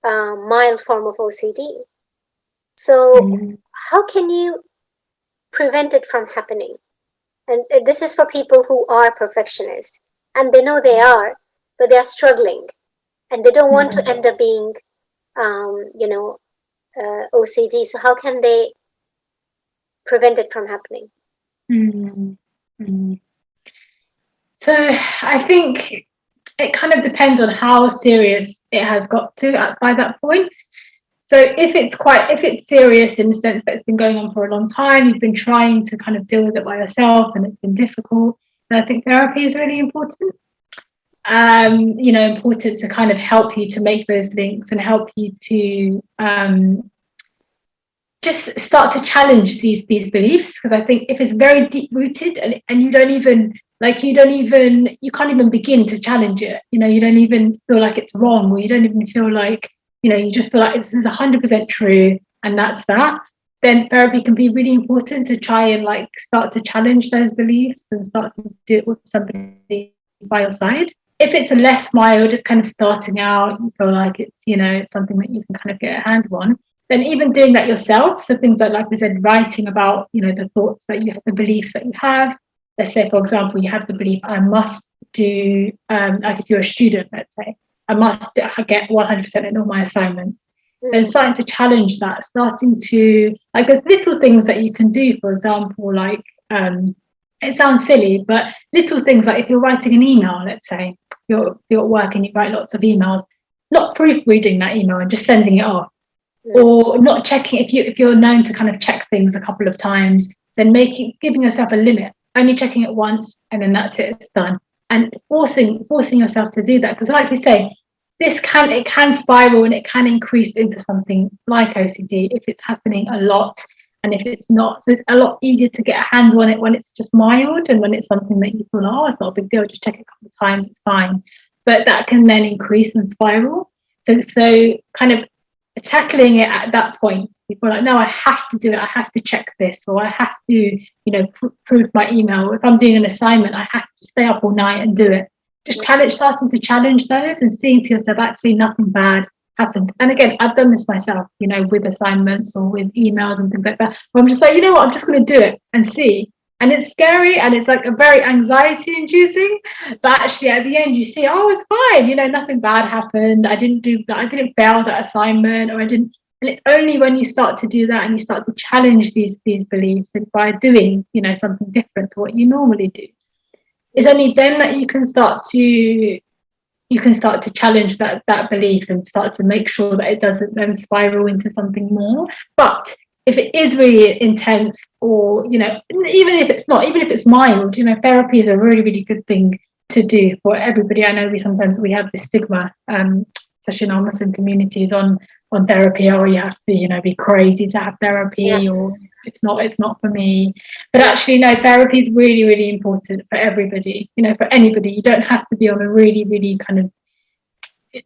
S1: a mild form of OCD. So,
S2: Mm-hmm.
S1: how can you prevent it from happening? And this is for people who are perfectionists and they know they are, but they are struggling and they don't want to end up being, you know, OCD. So, how can they prevent it from happening?
S2: Mm-hmm. So I think it kind of depends on how serious it has got to by that point. So if it's serious in the sense that it's been going on for a long time, you've been trying to kind of deal with it by yourself and it's been difficult, then I think therapy is really important. You know, important to kind of help you to make those links and help you to just start to challenge these beliefs. Because I think if it's very deep rooted and you don't even you can't even begin to challenge it, you know, you don't even feel like it's wrong, or you don't even feel like, you know, you just feel like this is 100% true and that's that, then therapy can be really important to try and like start to challenge those beliefs and start to do it with somebody by your side. If it's a less mild, it's kind of starting out, you feel like it's, you know, it's something that you can kind of get a handle on, then even doing that yourself, so things like we said, writing about, you know, the thoughts that you have, the beliefs that you have. Let's say, for example, you have the belief, I must do, like if you're a student, let's say, I must get 100% in all my assignments. Then starting to challenge that, starting to, like, there's little things that you can do, for example, like, it sounds silly, but little things like if you're writing an email, let's say, you're at work and you write lots of emails, not proofreading that email and just sending it off. Or not checking, if you're known to kind of check things a couple of times, then giving yourself a limit, only checking it once and then that's it, it's done. And forcing yourself to do that, because like you say, it can spiral and it can increase into something like OCD if it's happening a lot. And if it's not, so it's a lot easier to get a handle on it when it's just mild, and when it's something that you feel, oh, it's not a big deal, just check it a couple of times, it's fine. But that can then increase and spiral. So kind of tackling it at that point, You feel like, no, I have to do it. I have to check this, or I have to, prove my email. If I'm doing an assignment, I have to stay up all night and do it. Just starting to challenge those and seeing to yourself, actually, nothing bad happens. And again, I've done this myself, with assignments or with emails and things like that, where I'm just like, what, I'm just going to do it and see. And it's scary and it's like a very anxiety inducing, but actually at the end you see, oh, it's fine, nothing bad happened. I didn't fail that assignment, or I didn't. And it's only when you start to do that and you start to challenge these beliefs, and by doing, something different to what you normally do, it's only then that you can start to challenge that belief and start to make sure that it doesn't then spiral into something more. But if it is really intense, or even if it's mild, therapy is a really, really good thing to do for everybody. I know we have this stigma, especially in our Muslim communities, on therapy, or you have to be crazy to have therapy. Yes. Or it's not for me. But actually, no, therapy is really, really important for everybody, for anybody. You don't have to be on a really, really kind of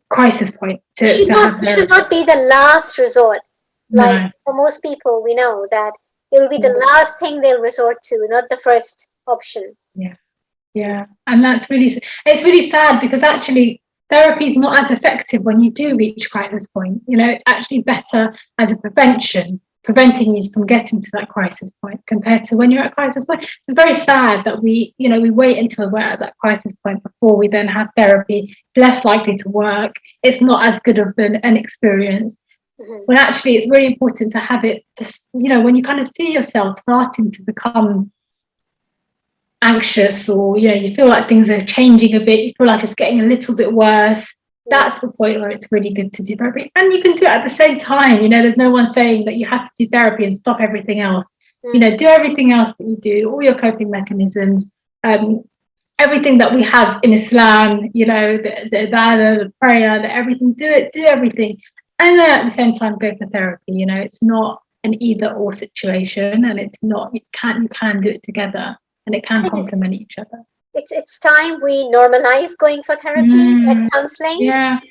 S2: crisis point to have therapy.
S1: It should not be the last resort. Like, for most people, we know that it will be the last thing they'll resort to, not the first option.
S2: Yeah. And it's really sad, because actually therapy is not as effective when you do reach crisis point. It's actually better as a preventing you from getting to that crisis point compared to when you're at crisis point. It's very sad that we wait until we're at that crisis point before we then have therapy. It's less likely to work. It's not as good of an experience. When actually it's really important to have it, just, when you kind of see yourself starting to become anxious, or you feel like things are changing a bit, you feel like it's getting a little bit worse, that's the point where it's really good to do therapy. And you can do it at the same time. There's no one saying that you have to do therapy and stop everything else. Do everything else that you do, all your coping mechanisms, everything that we have in Islam, the ibadah, the prayer, everything, do everything. And then at the same time go for therapy. It's not an either or situation, and it's not, you can do it together, and it can complement each other.
S1: It's time we normalize going for therapy and counseling,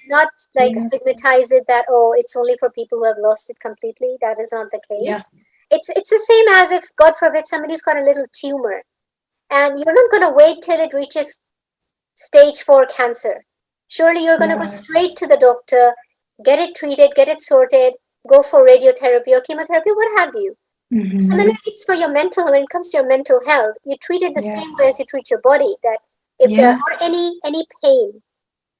S1: not stigmatize it that, oh, it's only for people who have lost it completely. That is not the case. It's the same as if, God forbid, somebody's got a little tumor, and you're not going to wait till it reaches stage 4 cancer. Surely you're going to go straight to the doctor, get it treated, get it sorted, go for radiotherapy or chemotherapy, what have you. Similarly, it's for your mental. When it comes to your mental health, you treat it the same way as you treat your body. That if there are any pain,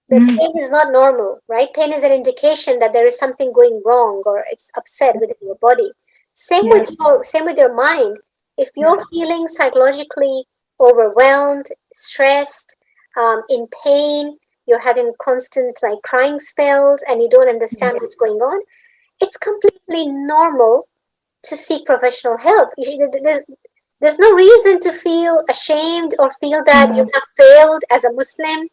S1: the pain is not normal, right? Pain is an indication that there is something going wrong, or it's upset within your body. Same with your mind. If you're feeling psychologically overwhelmed, stressed, in pain, you're having constant crying spells, and you don't understand what's going on, it's completely normal to seek professional help. There's no reason to feel ashamed or feel that you have failed as a Muslim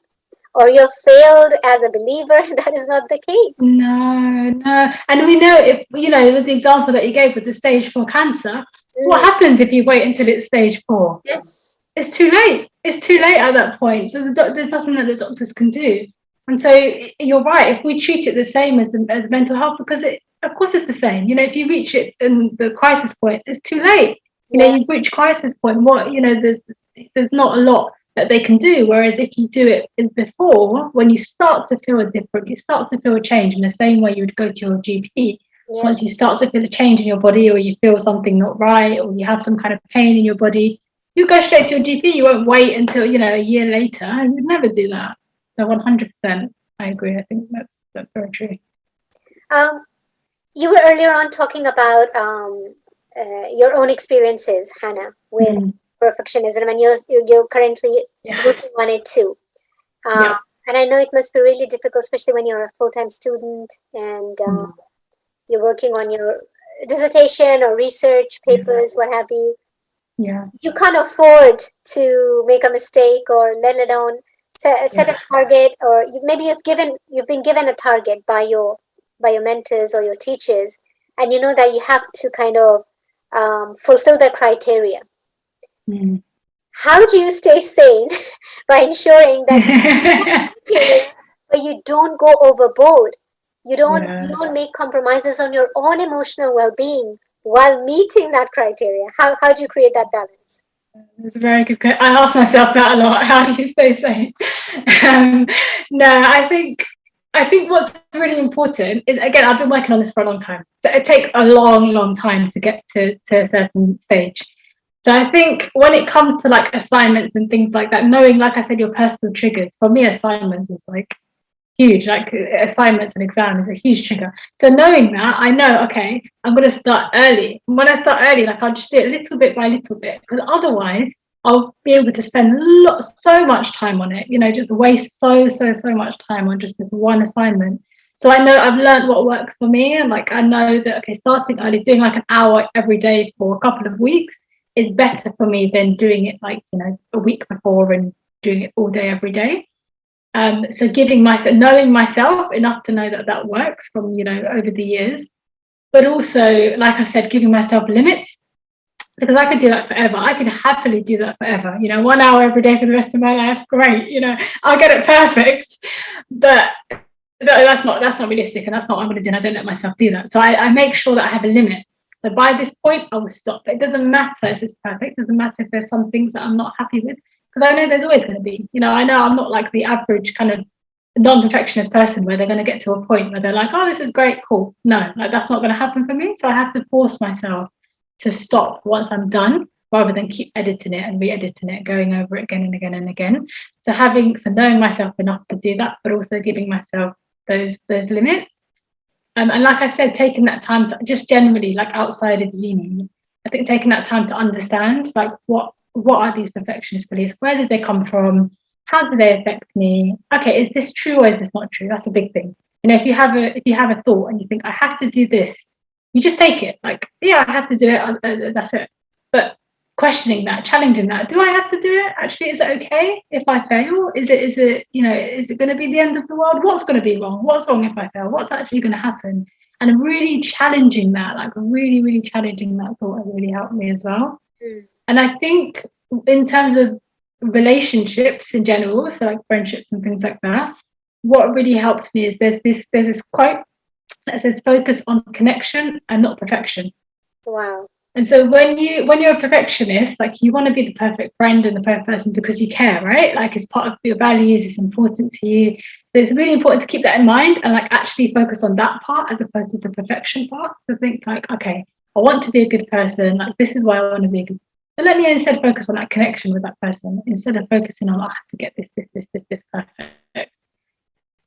S1: or you've failed as a believer. That is not the case.
S2: No. And we know, if with the example that you gave with the stage 4 cancer, what happens if you wait until it's stage 4?
S1: Yes.
S2: It's too late. It's too late at that point. So there's nothing that the doctors can do. And so you're right. If we treat it the same as mental health, because of course it's the same. If you reach it in the crisis point, it's too late. You reach crisis point. There's not a lot that they can do. Whereas if you do it before, when you start to feel you start to feel a change in the same way you would go to your GP. Once you start to feel a change in your body, or you feel something not right, or you have some kind of pain in your body, you go straight to your GP. You won't wait until a year later. I would never do that. So 100%, I agree. I think that's very true.
S1: You were earlier on talking about your own experiences, Hannah, with perfectionism, and you're currently working on it too. And I know it must be really difficult, especially when you're a full-time student and you're working on your dissertation or research papers, what have you. You can't afford to make a mistake, or let alone set a target, or maybe you've been given a target by your mentors or your teachers, and you know that you have to kind of fulfill the criteria. How do you stay sane by ensuring that but you don't go overboard? You don't make compromises on your own emotional well-being while meeting that criteria. How do you create that balance?
S2: It's a very good question. I ask myself that a lot. How do you stay sane? No, I think what's really important is, again, I've been working on this for a long time. So it takes a long, long time to get to a certain stage. So I think when it comes to like assignments and things like that, knowing, like I said, your personal triggers, for me, assignments is like huge. Like assignments and exams is a huge trigger. So knowing that, I know, okay, I'm going to start early. And when I start early, like I'll just do it little bit by little bit, because otherwise I'll be able to spend so much time on it, just waste so much time on just this one assignment. So I know I've learned what works for me, and like I know that, okay, starting early, doing like an hour every day for a couple of weeks is better for me than doing it like, a week before and doing it all day every day. So knowing myself enough to know that that works from, over the years, but also, like I said, giving myself limits, because I could do that forever. I could happily do that forever. 1 hour every day for the rest of my life. Great. I'll get it perfect, but that's not realistic, and that's not what I'm going to do. And I don't let myself do that. So I make sure that I have a limit. So by this point, I will stop. It doesn't matter if it's perfect. It doesn't matter if there's some things that I'm not happy with, because I know there's always going to be. I know I'm not like the average kind of non-perfectionist person where they're going to get to a point where they're like, oh, this is great, cool. No, like that's not going to happen for me. So I have to force myself to stop once I'm done, rather than keep editing it and re-editing it, going over it again and again and again. So knowing myself enough to do that, but also giving myself those limits. And like I said, taking that time to just generally, like outside of uni, I think taking that time to understand, like what are these perfectionist beliefs? Where did they come from? How do they affect me? Okay, is this true or is this not true? That's a big thing. If you have a thought and you think I have to do this, you just take it. Like, yeah, I have to do it. That's it. But questioning that, challenging that. Do I have to do it? Actually, is it okay if I fail? Is it going to be the end of the world? What's going to be wrong? What's wrong if I fail? What's actually going to happen? And really challenging that, like really, really challenging that thought has really helped me as well. And I think in terms of relationships in general, so like friendships and things like that, what really helps me is there's this quote that says focus on connection and not perfection.
S1: Wow.
S2: And so when you're a perfectionist, like you want to be the perfect friend and the perfect person because you care, right? Like it's part of your values, it's important to you. So it's really important to keep that in mind and like actually focus on that part as opposed to the perfection part. So think like, okay, I want to be a good person, like this is why I want to be a good. So let me instead focus on that connection with that person instead of focusing on I have to get this perfect.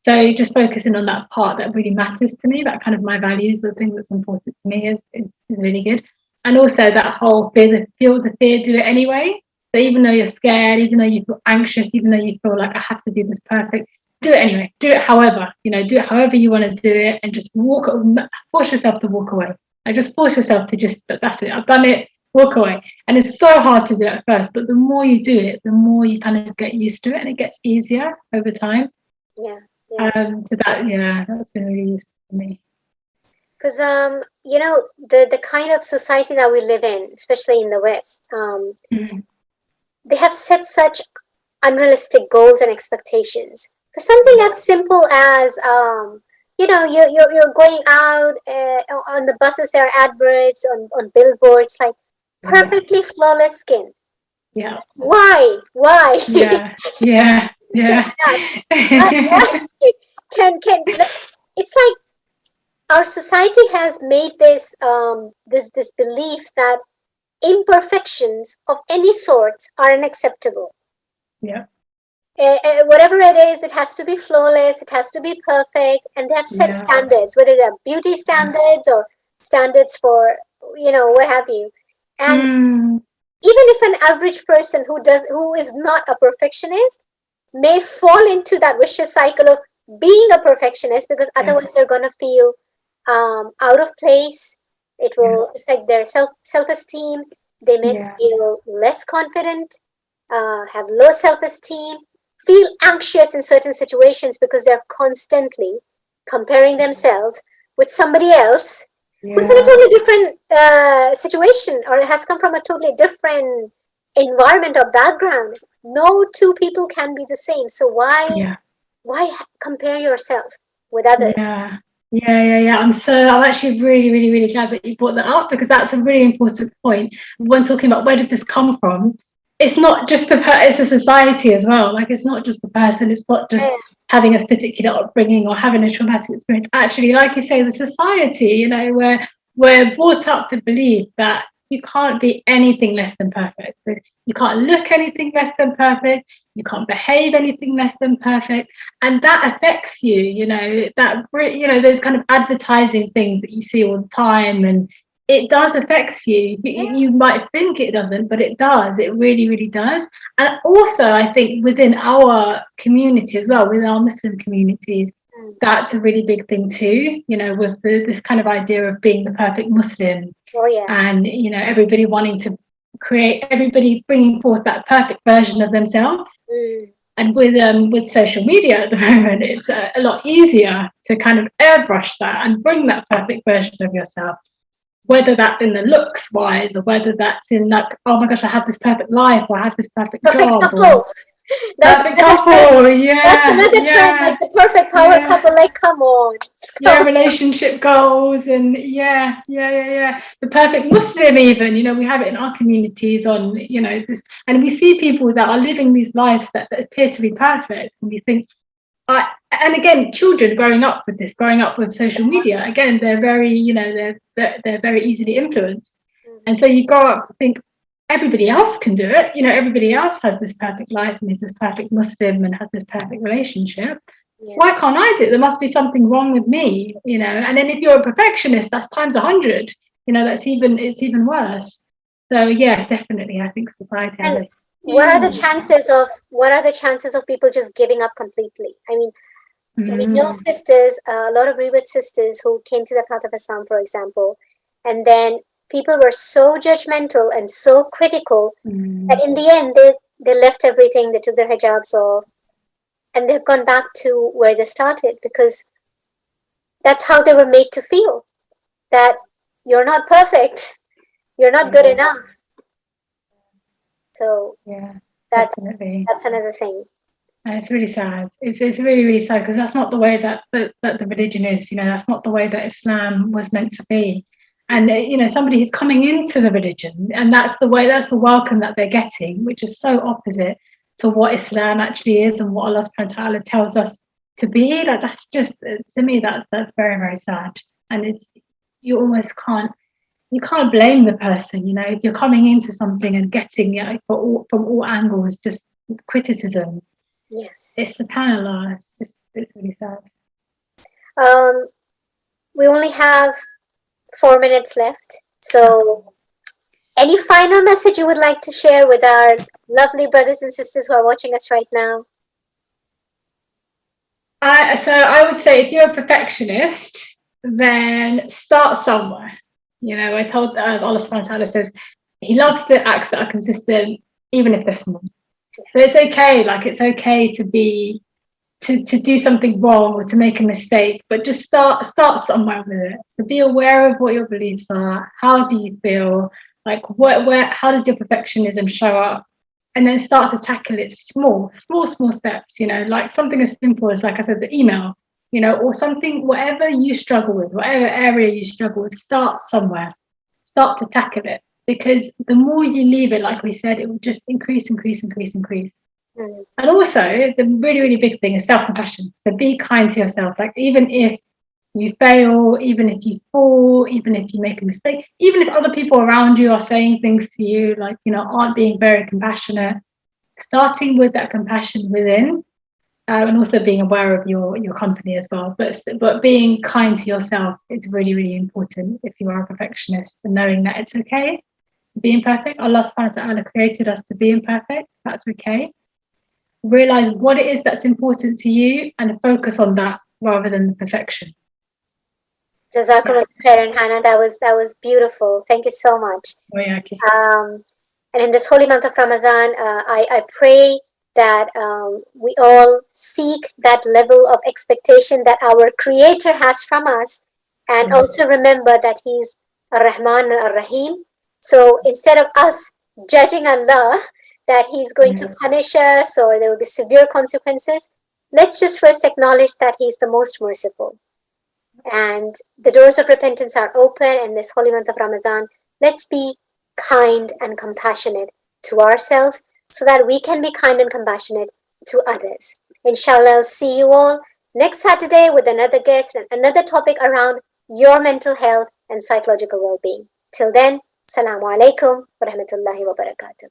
S2: So just focusing on that part that really matters to me, that kind of my values, the thing that's important to me is really good. And also that whole feel the fear, do it anyway. So even though you're scared, even though you feel anxious, even though you feel like I have to do this perfect, do it anyway. Do it however, do it however you want to do it, and just force yourself to walk away. Like just force yourself to that's it, I've done it, walk away. And it's so hard to do at first, but the more you do it, the more you kind of get used to it, and it gets easier over time.
S1: Yeah.
S2: So that's been really useful for me.
S1: Because the kind of society that we live in, especially in the West, they have set such unrealistic goals and expectations for something as simple as you're going out on the buses. There are adverts on billboards like perfectly flawless skin.
S2: Yeah.
S1: Why?
S2: Yeah.
S1: Why? Can it's like our society has made this belief that imperfections of any sort are unacceptable.
S2: Yeah.
S1: Whatever it is, it has to be flawless, it has to be perfect, and they have set standards, whether they're beauty standards or standards for what have you. And even if an average person who is not a perfectionist may fall into that vicious cycle of being a perfectionist, because otherwise they're gonna feel out of place. It will affect their self-esteem. They may feel less confident, have low self-esteem, feel anxious in certain situations because they're constantly comparing themselves with somebody else who's in a totally different situation, or has come from a totally different environment or background. No two people can be the same. So why compare yourself with others?
S2: Yeah. I'm actually really, really, really glad that you brought that up, because that's a really important point. When talking about where does this come from, it's not just it's a society as well. Like, it's not just the person, it's not just
S1: Yeah,
S2: having a particular upbringing or having a traumatic experience. Actually, like you say, the society, where we're brought up to believe that you can't be anything less than perfect. You can't look anything less than perfect. You can't behave anything less than perfect, and that affects you. Those kind of advertising things that you see all the time, and it does affect you.
S1: yeah.
S2: You might think it doesn't, but it does. It really, really does. And also, I think within our community as well, within our Muslim communities,
S1: Mm.
S2: that's a really big thing too. With this kind of idea of being the perfect Muslim,
S1: Oh yeah.
S2: and everybody wanting to everybody bringing forth that perfect version of themselves.
S1: Mm.
S2: And with social media at the moment, it's a lot easier to kind of airbrush that and bring that perfect version of yourself, whether that's in the looks wise, or whether that's in, like, oh my gosh, I have this perfect life, or I have this perfect
S1: Perfect
S2: job, or
S1: couple. That's
S2: perfect
S1: another trend.
S2: couple.
S1: That's
S2: Yeah,
S1: another trend, like
S2: yeah,
S1: the perfect power
S2: yeah.
S1: couple. Like, come on.
S2: Yeah,
S1: So
S2: relationship goals, and yeah. The perfect Muslim, even, we have it in our communities on, this, and we see people that are living these lives that appear to be perfect, and we think, and again, children growing up with social media, again, they're very, they're very easily influenced, and so you grow up to think everybody else can do it. Everybody else has this perfect life and is this perfect Muslim and has this perfect relationship.
S1: yeah.
S2: Why can't I do it? There must be something wrong with me, And then if you're a perfectionist, that's times 100. It's even worse. So yeah, definitely, I think society has
S1: And
S2: a huge impact.
S1: what are the chances of people just giving up completely? I mean, we know
S2: Mm,
S1: sisters, a lot of Reward sisters who came to the path of Islam, for example, and then people were so judgmental and so critical that
S2: mm,
S1: in the end they left everything, they took their hijabs off, and they've gone back to where they started because that's how they were made to feel, that you're not perfect, you're not good
S2: yeah,
S1: enough. So
S2: yeah,
S1: that's
S2: definitely.
S1: that's another thing.
S2: And it's really sad. It's really, really sad, because that's not the way that the religion is. That's not the way that Islam was meant to be. And somebody who's coming into the religion, and that's the welcome that they're getting, which is so opposite to what Islam actually is and what Allah subhanahu wa ta'ala tells us to be. Like, that's just, to me, that's very, very sad. And you almost can't blame the person. If you're coming into something and getting, from all angles, just criticism,
S1: Yes.
S2: it's subhanallah. It's really sad.
S1: Um, we only have 4 minutes left. So, any final message you would like to share with our lovely brothers and sisters who are watching us right now?
S2: I would say, if you're a perfectionist, then start somewhere. I told, Allah subhanahu wa ta'ala says He loves the acts that are consistent, even if they're small. So it's okay. Like, it's okay to be to do something wrong or to make a mistake, but just start somewhere with it. So be aware of what your beliefs are. How do you feel? Like, where how does your perfectionism show up? And then start to tackle it small steps. Like something as simple as, like I said, the email. Or something, whatever you struggle with, whatever area you struggle with, start somewhere. Start to tackle it, because the more you leave it, like we said, it will just increase.
S1: Mm.
S2: And also, the really, really big thing is self-compassion. So be kind to yourself. Like, even if you fail, even if you fall, even if you make a mistake, even if other people around you are saying things to you, like, aren't being very compassionate, starting with that compassion within, and also being aware of your company as well. But being kind to yourself is really, really important if you are a perfectionist, and knowing that it's okay to be imperfect. Allah subhanahu wa ta'ala created us to be imperfect. That's okay. Realize what it is that's important to you and focus on that rather than the perfection. Yeah.
S1: Jazakumullah khairan, Hannah. That was beautiful. Thank you so much.
S2: Oh, yeah, okay.
S1: And in this holy month of Ramadan, I pray that we all seek that level of expectation that our Creator has from us, and also remember that He's Ar-Rahman Ar-Rahim. So instead of us judging Allah that He's going to punish us or there will be severe consequences, let's just first acknowledge that He's the most merciful. and the doors of repentance are open in this holy month of Ramadan. Let's be kind and compassionate to ourselves so that we can be kind and compassionate to others. Inshallah, I'll see you all next Saturday with another guest and another topic around your mental health and psychological well-being. Till then, Assalamu alaikum wa rahmatullahi wa barakatuh.